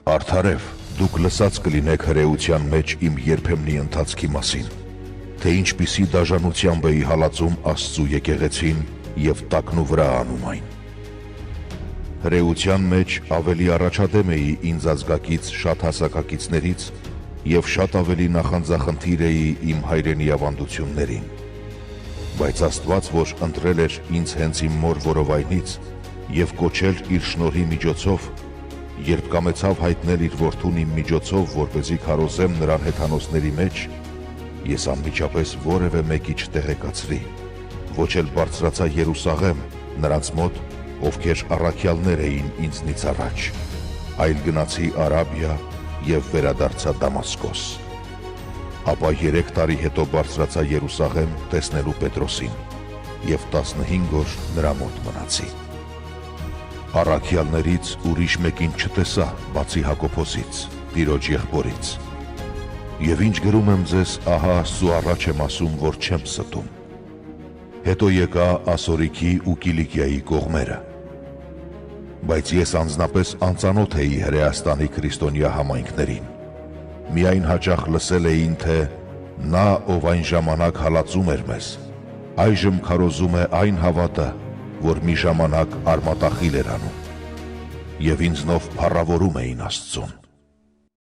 Արդարև, դուք լսած կլինեք հրեության մեջ իմ երբեմնի ընթացքի մասին, թե ինչպիսի դաժանությամբ էի հալածում Աստծու եկեղեցին և տակնու վրա անում այն։ Հրեության մեջ ավելի առաջադեմ էի ինձ ազգակից շատ հասակակիցներից և շատ ավելի նախանձախնդիր էի իմ հայրենի ավանդություններին։ Բայց Աստված, որ ընտրել էր ինձ հենց իմ մոր որովայնից և կոչել իր շնորհի միջոցով, երբ կամեցավ հայտնել իր որդուն իմ միջոցով, որպեսզի քարոզեմ նրան հեթանոսների մեջ, ես անմիջապես որևէ մեկի չտեղեկացրի, ոչ էլ բարձրացա Երուսաղեմ նրանց մոտ, ովքեր առաքյալներ էին ինձնից առաջ, այլ գնացի Արաբիա և վերադարձա Դամասկոս։ Ապա 3 տարի հետո բարձրացա Երուսաղեմ տեսնելու Պետրոսին և 15 օր նրա մոտ մնացի։ Առաքյալներից ուրիշ մեկին չտեսա, բացի Հակոբոսից, Տիրոջ եղբորից։ Եվ ինչ գրում եմ ձեզ, ահա Աստծու առաջ եմ ասում, որ չեմ ստում։ Հետո եկա Ասորիքի ու Կիլիկիայի կողմերը։ Բայց ես անձնապես անծանոթ էի Հրեաստանի քրիստոնյա համայնքներին։ Միայն հաճախ լսել էին, թե նա, ով այն ժամանակ հալածում էր մեզ, այժմ քարոզում է այն հավատը, որ մի ժամանակ արմատախիլ էր անում, և ինձնով փառավորում էին Աստծուն։